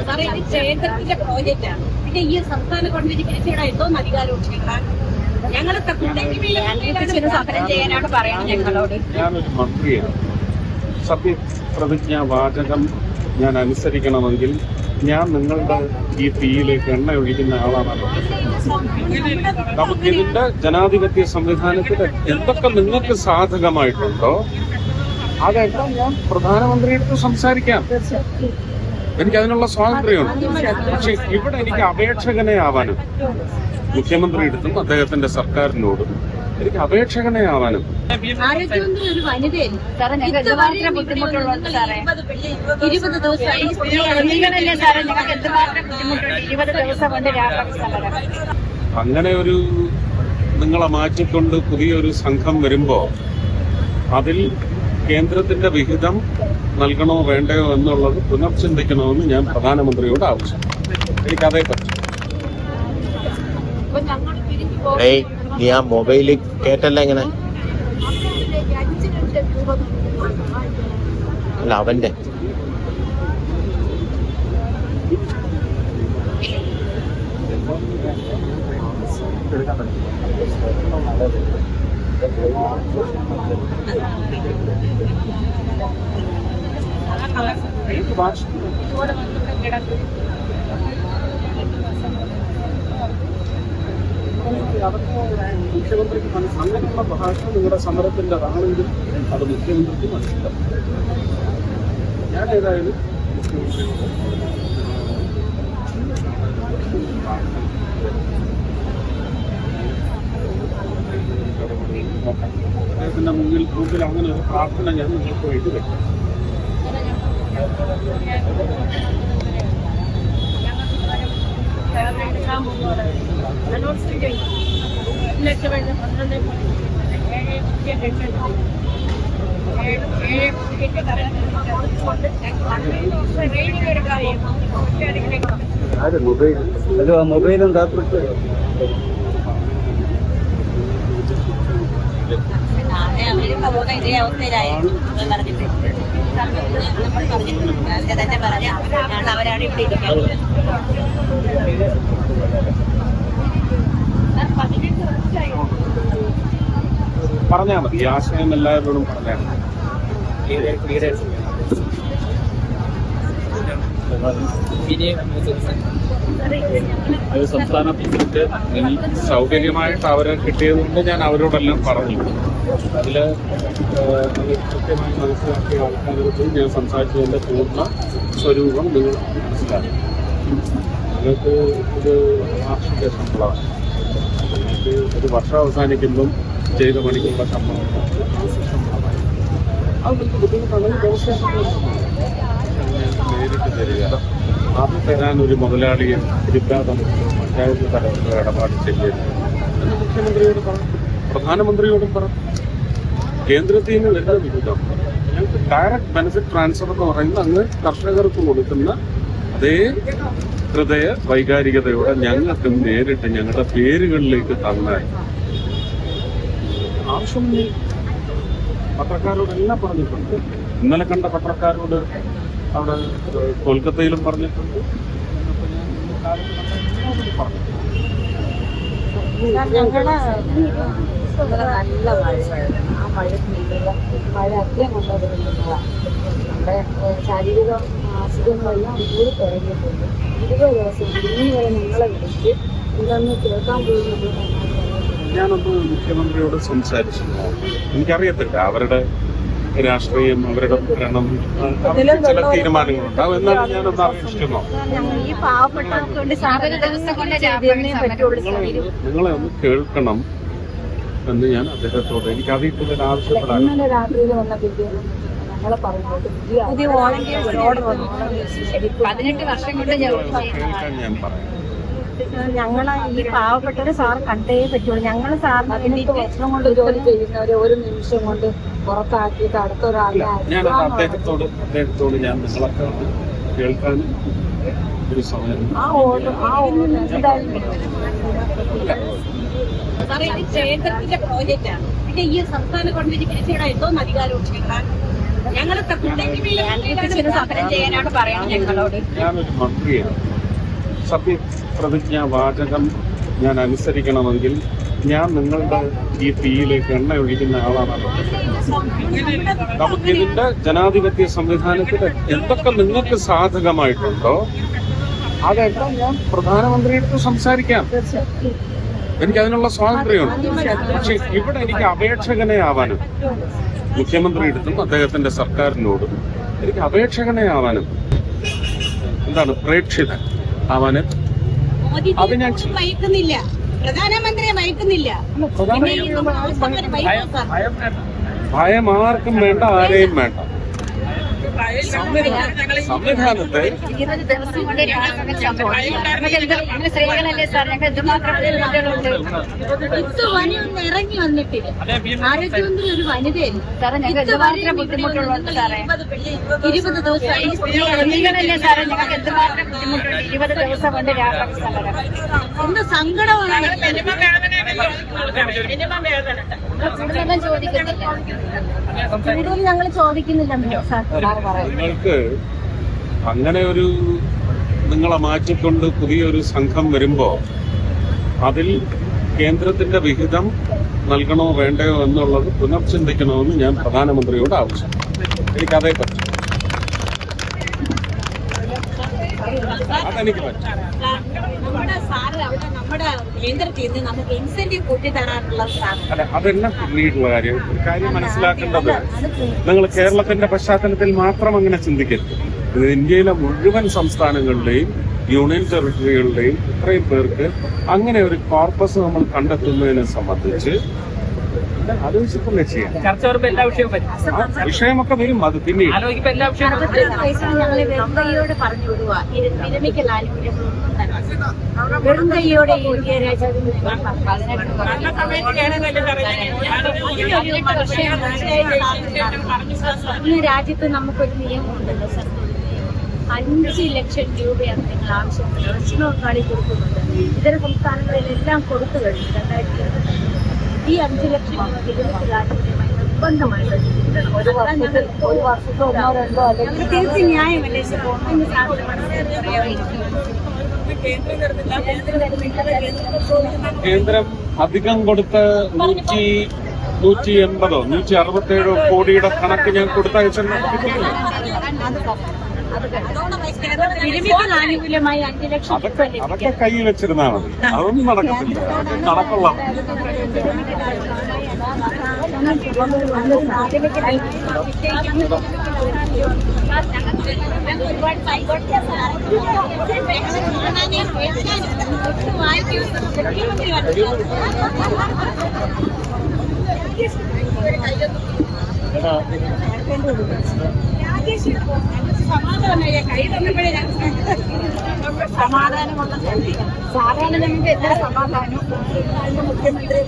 സാറേ ഇത് കേന്ദ്രത്തിന്റെ പ്രോജക്റ്റാണ്. പിന്നെ ഈ സംസ്ഥാന ഗവൺമെന്റ് പിരിച്ചുവിടാൻ എന്തോന്ന് അധികാരമുണ്ട്? ഞങ്ങളെ സമരം ചെയ്യാനാണ് പറയുന്നത് ഞങ്ങളോട്. ഞാനൊരു മന്ത്രിയാണ്. സത്യപ്രതിജ്ഞാ വാചകം ഞാൻ അനുസരിക്കണമെങ്കിൽ ഞാൻ നിങ്ങളുടെ ഈ തീയിലേക്ക് എണ്ണ ഒഴിക്കുന്ന ആളാണ്. നമുക്കിതിന്റെ ജനാധിപത്യ സംവിധാനത്തിൽ എന്തൊക്കെ നിങ്ങൾക്ക് സാധകമായിട്ടുണ്ടോ അതെല്ലാം ഞാൻ പ്രധാനമന്ത്രിയെടുത്ത് സംസാരിക്കാം. എനിക്കതിനുള്ള സ്വാതന്ത്ര്യമുണ്ട്. പക്ഷെ ഇവിടെ എനിക്ക് അപേക്ഷകനെ ആവാനും മുഖ്യമന്ത്രിയെടുത്തും അദ്ദേഹത്തിന്റെ സർക്കാരിനോടും എനിക്ക് അപേക്ഷകനെ ആവാനും ആരോഗ്യമന്ത്രി ഒരു വനിതയല്ലേ സാറേ? ഞങ്ങൾക്ക് എന്തുമാത്രം ബുദ്ധിമുട്ടുള്ളത് സാറേ? 20 ദിവസമായി 20 ദിവസം കൊണ്ട് രാത്രി സമരം. അങ്ങനെ ഒരു നിങ്ങളെ മാറ്റിക്കൊണ്ട് പുതിയൊരു സംഘം വരുമ്പോ അതിൽ കേന്ദ്രത്തിന്റെ വിഹിതം നൽകണോ വേണ്ടയോ എന്നുള്ളത് പുനർചിന്തിക്കണമെന്ന് ഞാൻ പ്രധാനമന്ത്രിയോട് ആവശ്യപ്പെട്ടു. എനിക്കതേ പറ്റും. നീ ആ മൊബൈലിൽ കേട്ടല്ല എങ്ങനെ? അല്ല അവന്റെ മുഖ്യമന്ത്രിക്ക് അങ്ങനെയുള്ള ഭാഷ നിങ്ങളുടെ സമരത്തിൻ്റെതാണെങ്കിൽ അത് മുഖ്യമന്ത്രിക്ക് മനസ്സിലാവും. ഞാൻ ഏതായാലും അദ്ദേഹത്തിന്റെ മുമ്പിൽ അങ്ങനെ ഒരു പ്രാർത്ഥന ഞാൻ നിങ്ങൾക്ക് വേണ്ടി വെക്കാം. മൊബൈലും ഇതേ അവസ്ഥയിലായിരുന്നു തന്നെ പറഞ്ഞ അവരാണ് ഇവിടെ ഇരിക്കുന്നത്. പറഞ്ഞാൽ മതി. ആശയം എല്ലാവരോടും പറഞ്ഞാൽ മതി. അത് സംസ്ഥാന പ്രസിഡന്റ് സൗകര്യമായിട്ട് അവരെ കിട്ടിയതുകൊണ്ട് ഞാൻ അവരോടെല്ലാം പറഞ്ഞു. അതില് കൃത്യമായി മനസ്സിലാക്കിയ ആൾക്കാരോട് ഞാൻ സംസാരിച്ചതിന്റെ പൂർണ്ണ സ്വരൂപം നിങ്ങൾ മനസ്സിലാക്കി. നിങ്ങൾക്ക് ഇത് വാർഷിക ശമ്പളമാണ്. നിങ്ങൾക്ക് ഒരു വർഷം അവസാനിക്കുമ്പം ചെയ്ത പണിക്കുള്ള ശമ്പളമാണ്. അത് നിങ്ങൾക്ക് ബുദ്ധിമുട്ടാണെങ്കിൽ നേരിട്ട് തരിക. അത് തരാൻ ഒരു മുതലാളിയെ തിരുത്താതെ പഞ്ചായത്ത് തലത്തിലുള്ള ഇടപാട് ചെയ്യരുത് എന്ന് മുഖ്യമന്ത്രിയോട് പറഞ്ഞു, പ്രധാനമന്ത്രിയോടും പറഞ്ഞു. കേന്ദ്രത്തിൽ നിന്ന് വരുന്ന വിഹിതം ഞങ്ങൾക്ക് ഡയറക്റ്റ് ബെനിഫിറ്റ് ട്രാൻസ്ഫർ എന്ന് പറയുന്നത് അങ്ങ് കർഷകർക്ക് കൊടുക്കുന്ന അതേ ഹൃദയ വൈകാരികതയോടെ ഞങ്ങൾക്ക് നേരിട്ട് ഞങ്ങളുടെ പേരുകളിലേക്ക് തന്നാൽ ആവശ്യമില്ല. പത്രക്കാരോടെല്ലാം പറഞ്ഞിട്ടുണ്ട്. ഇന്നലെ കണ്ട പത്രക്കാരോട് അവിടെ കൊൽക്കത്തയിലും പറഞ്ഞിട്ടുണ്ട്. ഞങ്ങള് നല്ല മഴയാണ്. ആ മഴ അത്രയും കൊണ്ടുവരുന്നതാണ്. നമ്മുടെ ശാരീരിക അസുഖങ്ങളെല്ലാം കൂടി തുടങ്ങിയിട്ടുണ്ട്. 20 ദിവസം ഇന്ന് വരെ ഞങ്ങളെ വിളിച്ച് ഇതൊന്ന് കേൾക്കാൻ പോയി. ഞാനൊന്ന് മുഖ്യമന്ത്രിയോട് സംസാരിച്ചു. എനിക്കറിയത്തില്ല അവരുടെ രാഷ്ട്രീയം, അവരുടെ ഭരണം, ചില തീരുമാനങ്ങളുണ്ടാവും. എന്നാലും ഞാനൊന്ന് അപേക്ഷിക്കുന്നു. ഈ പാവപ്പെട്ടവർക്ക് വേണ്ടി നിങ്ങളെ ഒന്ന് കേൾക്കണം എന്ന് ഞാൻ അദ്ദേഹത്തോട് എനിക്ക് അതിൽ ആവശ്യപ്പെടാൻ. ഇന്നലെ രാത്രിയിൽ വന്ന ഞങ്ങളെ പറഞ്ഞോട്ട് പുതിയ വോളണ്ടിയേഴ്സ് ഓർഡർ വന്നു. 18 വർഷം കൊണ്ട് കേൾക്കാൻ ഞാൻ പറയാം. ഞങ്ങളെ ഈ പാവപ്പെട്ടവരെ സാർ കണ്ടേ പറ്റുള്ളൂ. ഞങ്ങൾ സാറിന് വേണ്ടിയിട്ട് വർഷം കൊണ്ട് ജോലി ചെയ്യുന്നവരെ ഒരു നിമിഷം കൊണ്ട് പുറത്താക്കിയിട്ട് അടുത്തൊരാളെ ഞാൻ അദ്ദേഹത്തോട് ഞാൻ നിങ്ങളൊക്കെ കേൾക്കാനും ഒരു സമയം കേന്ദ്രത്തിന്റെ പ്രോജക്റ്റാണ്. പിന്നെ ഈ സംസ്ഥാന ഗവൺമെന്റ് പിരിച്ചുവിടാൻ എന്തോന്ന് അധികാരമുണ്ട്? ഞങ്ങള് കുട്ടിക്ക് സമരം ചെയ്യാനാണ് പറയുന്നത് ഞങ്ങളോട്. ഞാനൊരു മന്ത്രിയാണ്. സത്യപ്രതിജ്ഞാ വാചകം ഞാൻ അനുസരിക്കണമെങ്കിൽ ഞാൻ നിങ്ങളുടെ ഈ തീയിലേക്ക് എണ്ണ ഒഴിക്കുന്ന ആളാണല്ലോ. നമുക്കിതിന്റെ ജനാധിപത്യ സംവിധാനത്തിൽ എന്തൊക്കെ നിങ്ങൾക്ക് സാധകമായിട്ടുണ്ടോ അതെല്ലാം ഞാൻ പ്രധാനമന്ത്രിയെടുത്ത് സംസാരിക്കാം. എനിക്കതിനുള്ള സ്വാതന്ത്ര്യമുണ്ട്. പക്ഷെ ഇവിടെ എനിക്ക് അപേക്ഷകനെ ആവാനും മുഖ്യമന്ത്രിയെടുത്തും അദ്ദേഹത്തിന്റെ സർക്കാരിനോടും എനിക്ക് അപേക്ഷകനെ ആവാനും എന്താണ് പ്രേക്ഷിതൻ ആവാനും അത് ഞാൻ വഹിക്കുന്നില്ല, പ്രധാനമന്ത്രിയെ വഹിക്കുന്നില്ല. ഭയം ആർക്കും വേണ്ട, ആരെയും വേണ്ട. സംവിധാനത്തെ സ്ത്രീകളല്ലേ സാർ, ഞങ്ങൾ എന്തുമാത്രം ഇറങ്ങി വന്നിട്ടില്ല. ആരോഗ്യമന്ത്രി ഒരു വനിതയല്ലേ സാറേ, ഞങ്ങൾ എന്തുമാത്രം ബുദ്ധിമുട്ടുള്ളൂ സാറേ. 20 ദിവസം സ്ത്രീകളല്ലേ സാറേ, ഞങ്ങൾക്ക് എന്തുമാത്രം ബുദ്ധിമുട്ടുണ്ട്. 20 ദിവസം കൊണ്ട് രാത്രി സമരം. എന്ത് സങ്കടമാണ്. കൂടുതലൊന്നും ചോദിക്കുന്നില്ല, കൂടുതൽ ഞങ്ങൾ ചോദിക്കുന്നില്ല സാർ. നിങ്ങൾക്ക് അങ്ങനെ ഒരു നിങ്ങളെ മാറ്റിക്കൊണ്ട് പുതിയൊരു സംഘം വരുമ്പോ അതിൽ കേന്ദ്രത്തിന്റെ വിഹിതം നൽകണോ വേണ്ടയോ എന്നുള്ളത് പുനർചിന്തിക്കണമെന്ന് ഞാൻ പ്രധാനമന്ത്രിയോട് ആവശ്യപ്പെട്ടു. എനിക്കതേ പറ്റും, അതെനിക്ക് പറ്റും. നമ്മുടെ സാറ് അവിടെ നമ്മുടെ കേന്ദ്രത്തിൽ നിന്ന് നമുക്ക് ഇൻസെന്റീവ് കൂട്ടി തരാനുള്ള അല്ല, അതെല്ലാം പിന്നീടുള്ള കാര്യം. ഒരു കാര്യം മനസ്സിലാക്കേണ്ടത്, നിങ്ങൾ കേരളത്തിന്റെ പശ്ചാത്തലത്തിൽ മാത്രം അങ്ങനെ ചിന്തിക്കരുത്. ഇത് ഇന്ത്യയിലെ മുഴുവൻ സംസ്ഥാനങ്ങളുടെയും യൂണിയൻ ടെറിട്ടറികളുടെയും ഇത്രയും പേർക്ക് അങ്ങനെ ഒരു കോർപ്പസ് നമ്മൾ കണ്ടെത്തുന്നതിനെ സംബന്ധിച്ച് ആലോചിച്ചിട്ടല്ലേ ചെയ്യാം. വിഷയമൊക്കെ വരും, അത് പിന്നീട് ഞങ്ങള് വെറും കൈയോട് പറഞ്ഞു വിടുക. വിരമിക്കൽ ആനുകൂല്യങ്ങളൊന്നും വെറും കൈയോടെ ഇന്ത്യ ഈ രാജ്യത്ത് നമുക്കൊരു നിയമമുണ്ടല്ലോ സർ, 5 ലക്ഷം രൂപയാണ് നിങ്ങൾ ആവശ്യപ്പെടുന്നത്. പശ്ചിമ ബംഗാളിൽ കൊടുക്കുന്നുണ്ട്, ഇതര സംസ്ഥാനങ്ങളിലെല്ലാം കൊടുത്തു കഴിഞ്ഞു. 2020 ഈ 5 ലക്ഷം രൂപ വിരമിക്കൽ ആനുകൂല്യമായി നിർബന്ധമായിട്ട് തീർച്ച ന്യായമല്ലേ സർ? കേന്ദ്രം അധികം കൊടുത്ത 180 167 കോടിയുടെ കണക്ക് ഞാൻ കൊടുത്തയച്ചെന്ന് കിട്ടിയില്ല. വിരമിക്കൽ ആനുകൂല്യമായി 5 ലക്ഷം അതൊക്കെ കയ്യിൽ വെച്ചിരുന്നാ മതി, അതൊന്നും നടക്കത്തില്ല. കണക്കുള്ള സമാധാനമുള്ള സാധാരണ നമുക്ക് എല്ലാ സമാധാനവും മുഖ്യമന്ത്രി